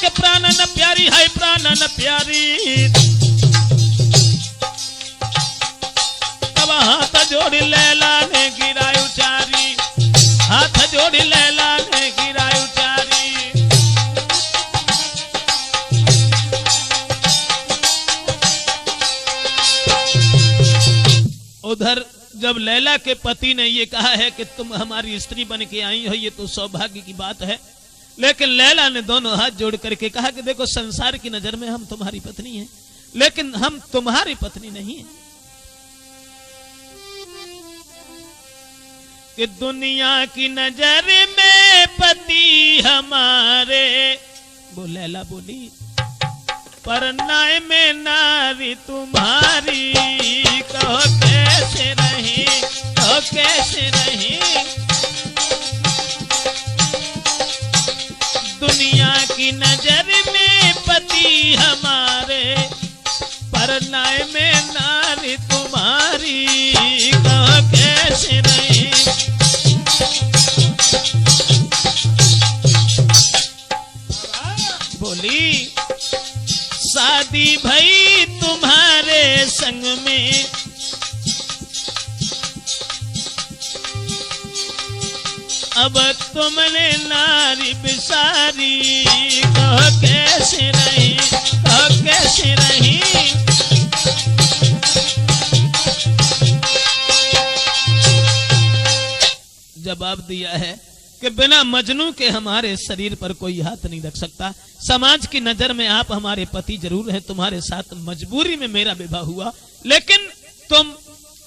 के प्राण न प्यारी है, प्राण न प्यारी। तब हाथ जोड़ी लैला ने गिराई उचारी, हाथ जोड़ी लैला ने गिराई उचारी। उधर जब लैला के पति ने ये कहा है कि तुम हमारी स्त्री बन के आई हो, ये तो सौभाग्य की बात है, लेकिन लैला ने दोनों हाथ जोड़ करके कहा कि देखो संसार की नजर में हम तुम्हारी पत्नी हैं, लेकिन हम तुम्हारी पत्नी नहीं हैं। कि दुनिया की नजर में पति हमारे, वो लैला बोली, पर न्याय में नारी तुम्हारी। कहो कैसे नहीं, कहो कैसे नहीं। दुनिया की नजर में पति हमारे, पर न्याय में नारी तुम्हारी। कहो कैसे नहीं। बोली शादी भई तुम्हारे संग में, अब तुमने नारी बिसारी। कहो कैसे नहीं, कहो कैसे नहीं। जवाब दिया है कि बिना मजनू के हमारे शरीर पर कोई हाथ नहीं रख सकता। समाज की नजर में आप हमारे पति जरूर हैं, तुम्हारे साथ मजबूरी में मेरा विवाह हुआ, लेकिन तुम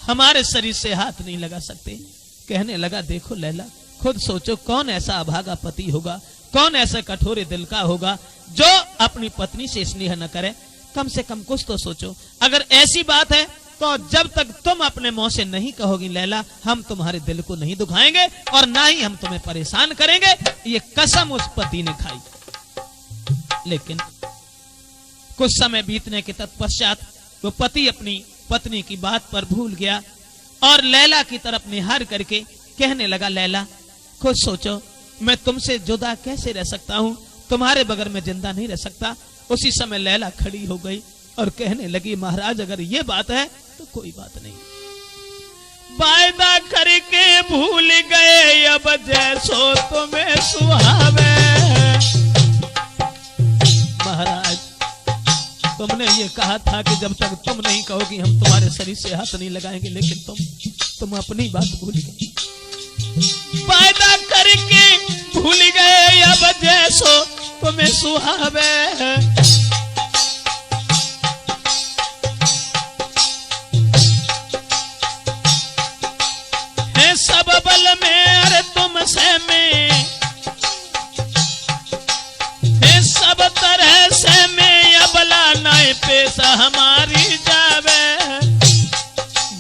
हमारे शरीर से हाथ नहीं लगा सकते। कहने लगा देखो लैला, खुद सोचो कौन ऐसा अभागा पति होगा, कौन ऐसा कठोर दिल का होगा जो अपनी पत्नी से स्नेह न करे। कम से कम कुछ तो सोचो। अगर ऐसी बात है तो जब तक तुम अपने मुंह से नहीं कहोगी लैला, हम तुम्हारे दिल को नहीं दुखाएंगे और ना ही हम तुम्हें परेशान करेंगे। ये कसम उस पति ने खाई। लेकिन कुछ समय बीतने के तत्पश्चात वो पति अपनी पत्नी की बात पर भूल गया और लैला की तरफ निहार करके कहने लगा लैला, खुद सोचो मैं तुमसे जुदा कैसे रह सकता हूं, तुम्हारे बगैर में जिंदा नहीं रह सकता। उसी समय लैला खड़ी हो गई और कहने लगी महाराज अगर ये बात है तो कोई बात नहीं। वायदा करके भूल गए अब जैसो तुम्हें सुहावे। महाराज तुमने ये कहा था कि जब तक तुम नहीं कहोगी हम तुम्हारे शरीर से हाथ नहीं लगाएंगे, लेकिन तुम अपनी बात भूल गए। वायदा करके भूल गए अब जैसो तुम्हें सुहावे। सब बल में अरे तुमसे में है, सब तरह से में अबला नाय पेशा हमारी जावे।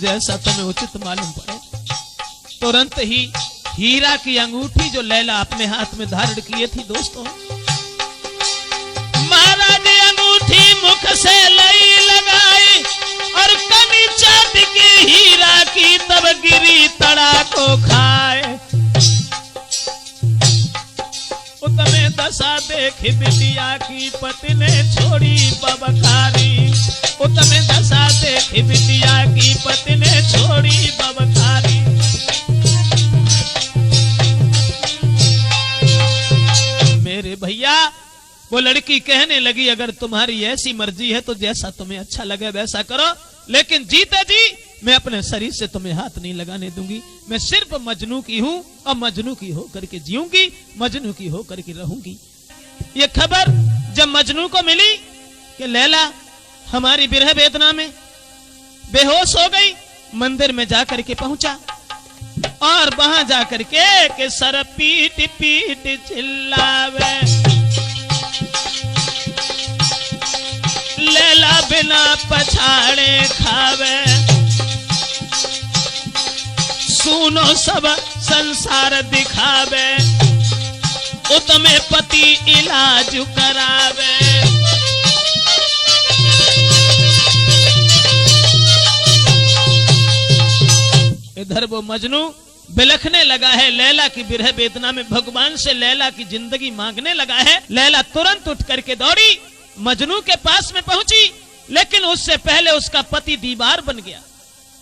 जैसा तुम्हें उचित मालूम पड़े। तुरंत ही हीरा की अंगूठी जो लैला अपने हाथ में धारण किए थी दोस्तों, महाराज अंगूठी मुख से लई लगाई और कनी चाट के हीरा की तब गिरी तड़ा को खाए। उतने दशा देख बिटिया की पति ने छोड़ी बबखारी। उतने दशा देख बिटिया की पति ने छोड़ी बबखारी। मेरे भैया वो लड़की कहने लगी अगर तुम्हारी ऐसी मर्जी है तो जैसा तुम्हें अच्छा लगे वैसा करो, लेकिन जीते जी मैं अपने शरीर से तुम्हें हाथ नहीं लगाने दूंगी। मैं सिर्फ मजनू की हूं और मजनू की होकर के जीऊंगी, मजनू की होकर के रहूंगी। ये खबर जब मजनू को मिली कि लैला हमारी विरह वेदना में बेहोश हो गई, मंदिर में जाकर के पहुंचा और वहां जाकर के सर पीट पीट चिल्लावे। लैला बिना पछाड़े खावे। सुनो सब संसार दिखावे। उतमे पति इलाज करावे। इधर वो मजनू बिलखने लगा है, लैला की विरह वेदना में भगवान से लैला की जिंदगी मांगने लगा है। लैला तुरंत उठ करके दौड़ी, मजनू के पास में पहुंची, लेकिन उससे पहले उसका पति दीवार बन गया।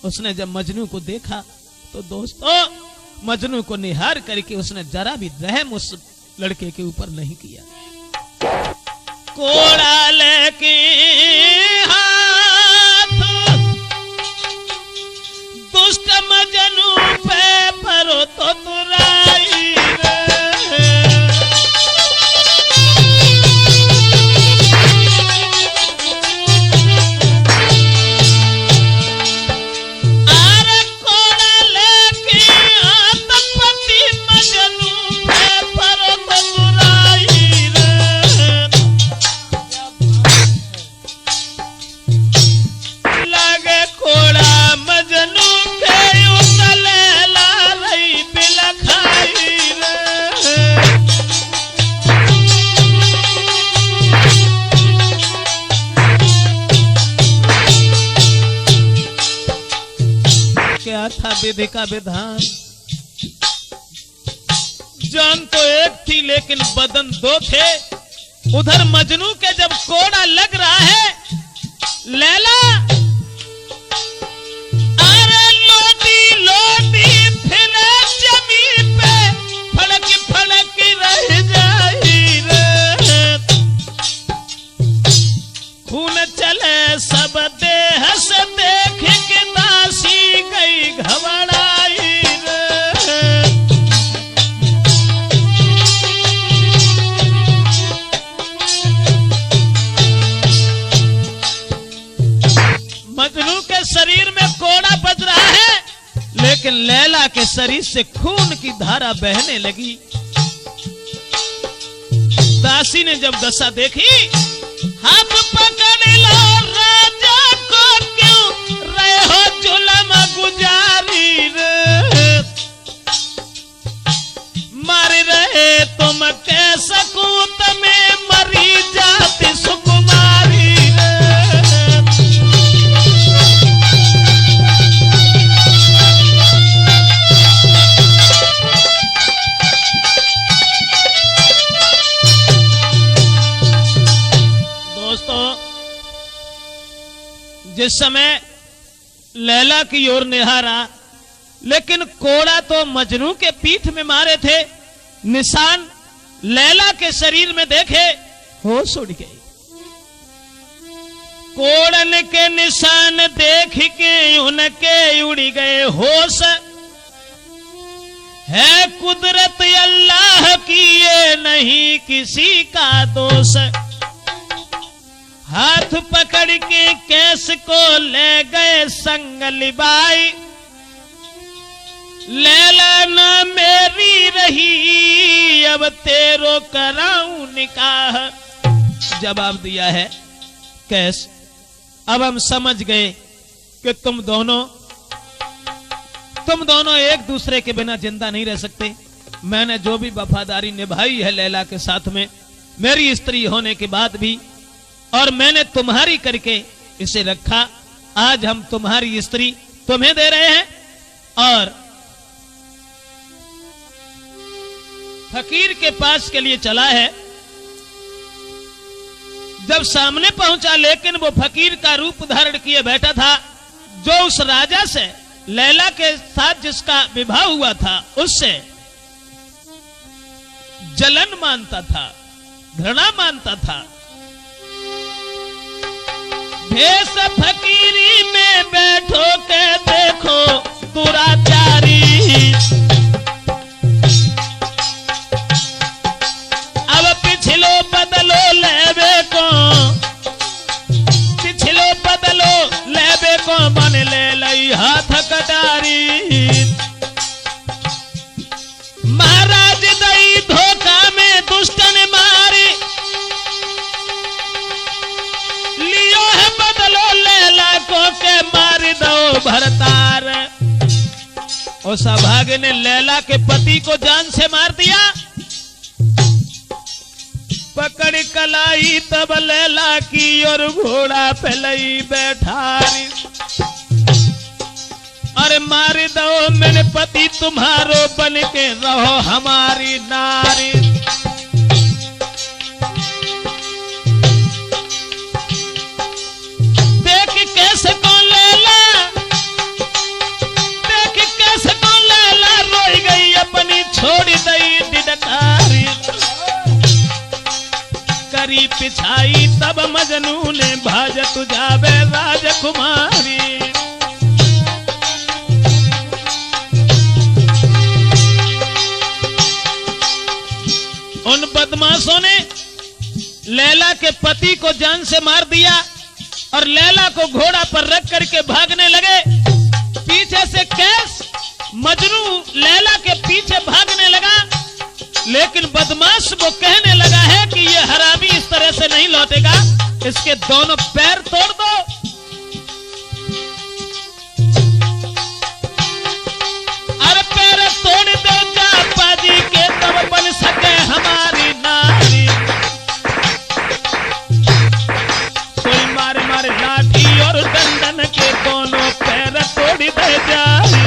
उसने जब मजनू को देखा तो दोस्तों मजनू को निहार करके उसने जरा भी रहम उस लड़के के ऊपर नहीं किया। कोड़ा लेके हाथ दुष्ट मजनू पे परो तो तुराई था विधि का विधान। जान तो एक थी लेकिन बदन दो थे। उधर मजनू के जब कोड़ा लग रहा है, लैला अरे लोटी लोटी फिरे जमीन पे फड़क फड़क रह जाई रे। खून चले सब देह से देख के दासी गई घबराई रे। मजनू के शरीर में कोड़ा बज रहा है, लेकिन लैला के शरीर से खून की धारा बहने लगी। दासी ने जब दशा देखी, हाथ पकड़ लो राजा को, क्यों रहे हो जुलम गुजारी रे। मर रहे तुम के सकूत में मरी जाती सुकुमारी रे। दोस्तों जिस समय लैला की ओर निहारा, लेकिन कोड़ा तो मजनू के पीठ में मारे थे, निशान लैला के शरीर में देखे, होश उड़ गई। कोड़न के निशान देख के उनके उड़ गए होश। है कुदरत अल्लाह की, ये नहीं किसी का दोष। हाथ पकड़ के केस को ले गए संग लिबाई। लैला ना मेरी रही, अब तेरो कराऊं निकाह। जवाब दिया है कैस, अब हम समझ गए कि तुम दोनों एक दूसरे के बिना जिंदा नहीं रह सकते। मैंने जो भी वफादारी निभाई है लैला के साथ में, मेरी स्त्री होने के बाद भी, और मैंने तुम्हारी करके इसे रखा। आज हम तुम्हारी स्त्री तुम्हें दे रहे हैं। और फकीर के पास के लिए चला है। जब सामने पहुंचा, लेकिन वो फकीर का रूप धारण किए बैठा था, जो उस राजा से लैला के साथ जिसका विवाह हुआ था उससे जलन मानता था, घृणा मानता था। भेष फकीरी में बैठो के देखो दुराचारी। अब पिछलो बदलो लेबे को, पिछलो बदलो लेबे को, मन ले लई हाथ कटारी। महाराज दई धोखा में दुष्टन मारी, लियो है बदलो लैला को के मार दो भरतार। उस अभागे ने लैला के पति को जान से मार दिया। पकड़ कलाई तब लैला की और घोड़ा पे लई बैठारी। अरे मार दो मेरे पति तुम्हारो बन के रहो हमारी नारी। देख कैसे कौन लैला, देख कैसे कौन लैला रोई गई अपनी छोड़ी दई डिडकारी। करी पिछाई तब मजनू ने भाज तुझावे राजकुमारी। उन बदमाशों ने लैला के पति को जान से मार दिया और लैला को घोड़ा पर रख करके भागने लगे। पीछे से कैस मजनू लैला के पीछे भागने लगा, लेकिन बदमाश वो कहने लगा है कि ये हरामी इस तरह से नहीं लौटेगा, इसके दोनों पैर तोड़ दो। अरे पैर तोड़ दो जापा जी के तब बन सके हमारी नारी। कोई मारे मारे लाठी और दंडन के दोनों पैर तोड़ दे जाए।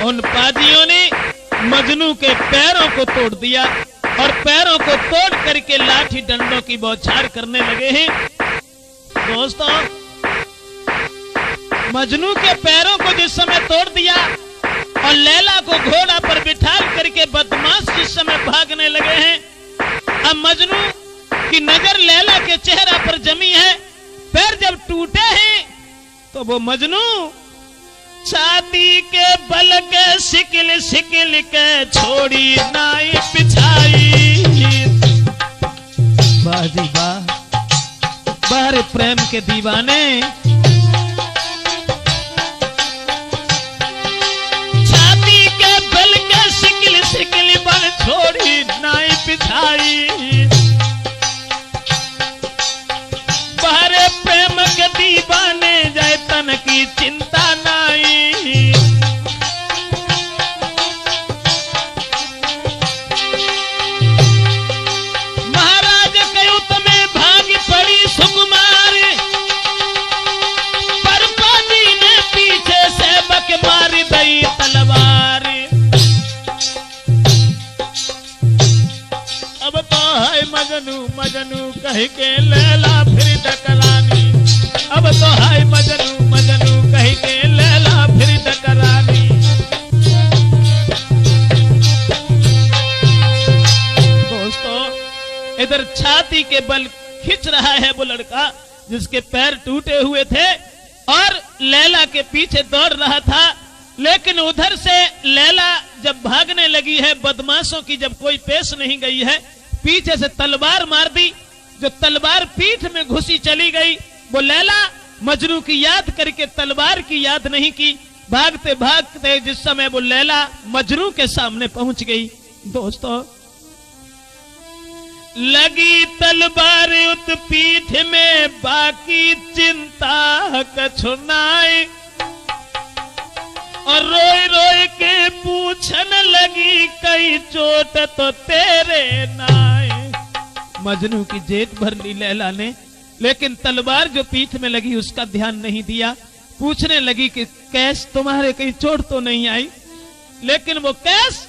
उन पाजियों ने मजनू के पैरों को तोड़ दिया और पैरों को तोड़ करके लाठी डंडों की बौछार करने लगे हैं। दोस्तों, मजनू के पैरों को जिस समय तोड़ दिया और लैला को घोड़ा पर बिठा करके बदमाश जिस समय भागने लगे हैं, अब मजनू की नजर लैला के चेहरा पर जमी है। पैर जब टूटे हैं तो वो मजनू छाती के बल के सिकिल सिकिल के छोड़ी नाई पिछाई। बाजी वाह, बाहर प्रेम के दीवाने। छाती के बल के सिकिल सिकिल बल छोड़ी नाई पिछाई। बाहर प्रेम के दीवाने जाए तन की चिंता नाई। महाराज कयुत में भाग पड़ी सुकुमारी, पर पाजी ने पीछे से बक मारी दई तलवारी। अब तो है मजनू मजनू कह के लैला फिर डकरानी। अब तो है मजनू मजनू कह के लैला फिर डकरानी। दोस्तों, इधर छाती के बल खिंच रहा है वो लड़का जिसके पैर टूटे हुए थे और लैला के पीछे दौड़ रहा था, लेकिन उधर से लैला जब भागने लगी है, बदमाशों की जब कोई पेश नहीं गई है, पीछे से तलवार मार दी। जो तलवार पीठ में घुसी चली गई, वो लैला मजनू की याद करके तलवार की याद नहीं की। भागते भागते जिस समय वो लैला मजनू के सामने पहुंच गई, दोस्तों, लगी तलवार उत पीठ में बाकी चिंता कछुनाई। और रोई रोई के पूछन लगी कई चोट तो तेरे नाई। मजनू की जेब भर ली लैला ने, लेकिन तलवार जो पीठ में लगी उसका ध्यान नहीं दिया। पूछने लगी कि कैस तुम्हारे कहीं चोट तो नहीं आई, लेकिन वो कैस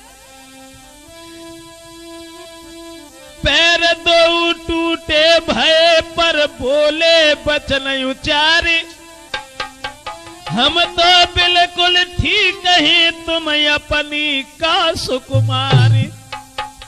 पैर दो टूटे भय पर बोले बचन उचारे। हम तो बिल्कुल ठीक ही तुम अपनी का सुकुमारी।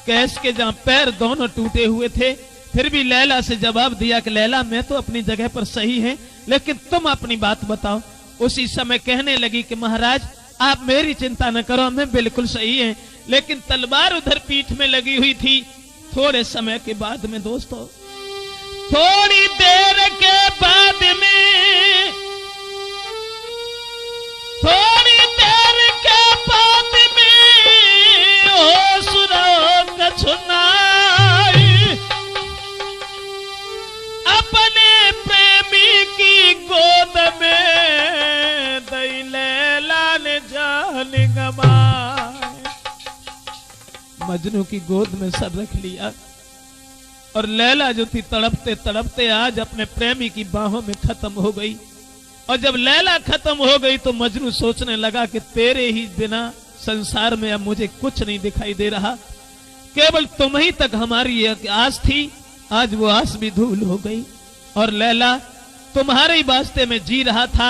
कैस के जहां पैर दोनों टूटे हुए थे, फिर भी लैला से जवाब दिया कि लैला मैं तो अपनी जगह पर सही है, लेकिन तुम अपनी बात बताओ। उसी समय कहने लगी कि महाराज आप मेरी चिंता न करो, मैं बिल्कुल सही है, लेकिन तलवार उधर पीठ में लगी हुई थी। थोड़े समय के बाद में दोस्तों, थोड़ी देर के बाद में, थोड़ी देर के बाद में हो सुनो कछुनाई। अपने प्रेमी की गोद में दई लैला ने जान गंवाई। मजनू की गोद में सर रख लिया और लैला जो थी तड़पते तड़पते आज अपने प्रेमी की बाहों में खत्म हो गई। और जब लैला खत्म हो गई तो मजनू सोचने लगा कि तेरे ही बिना संसार में अब मुझे कुछ नहीं दिखाई दे रहा, केवल तुम ही तक हमारी एक आस थी, आज वो आस भी धूल हो गई। और लैला तुम्हारे ही वास्ते में जी रहा था,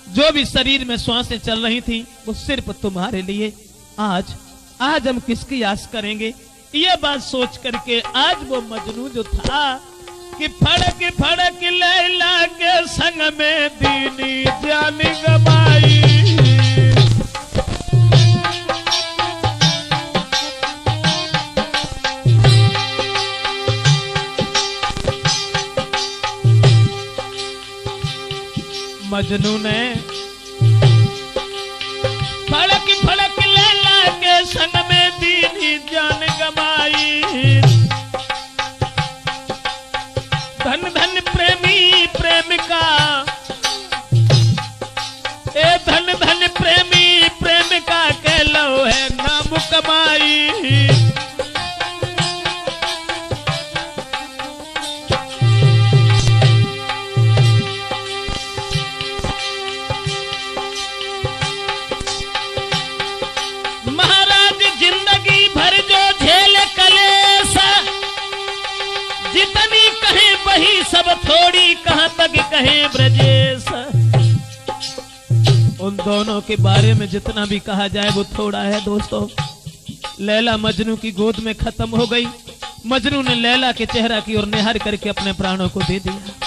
जो भी शरीर में श्वासें चल रही थी वो सिर्फ तुम्हारे लिए। आज हम किसकी आस करेंगे? ये बात सोच करके आज वो मजनू जो था कि फड़क फड़क लैला के संग में दीनी जान गवाई। मजनू ने फड़क फड़क लैला के संग में दीनी जान गवाई। धन धन प्रेमी प्रेमिका, ए धन धन प्रेमी प्रेमिका के लो है नाम कमाई। महाराज जिंदगी भर जो झेल कलेश, जितनी कहे वही सब थोड़ी, कहां तक कहे ब्रजेश। उन दोनों के बारे में जितना भी कहा जाए वो थोड़ा है दोस्तों। लैला मजनू की गोद में खत्म हो गई। मजनू ने लैला के चेहरा की ओर निहार करके अपने प्राणों को दे दिया।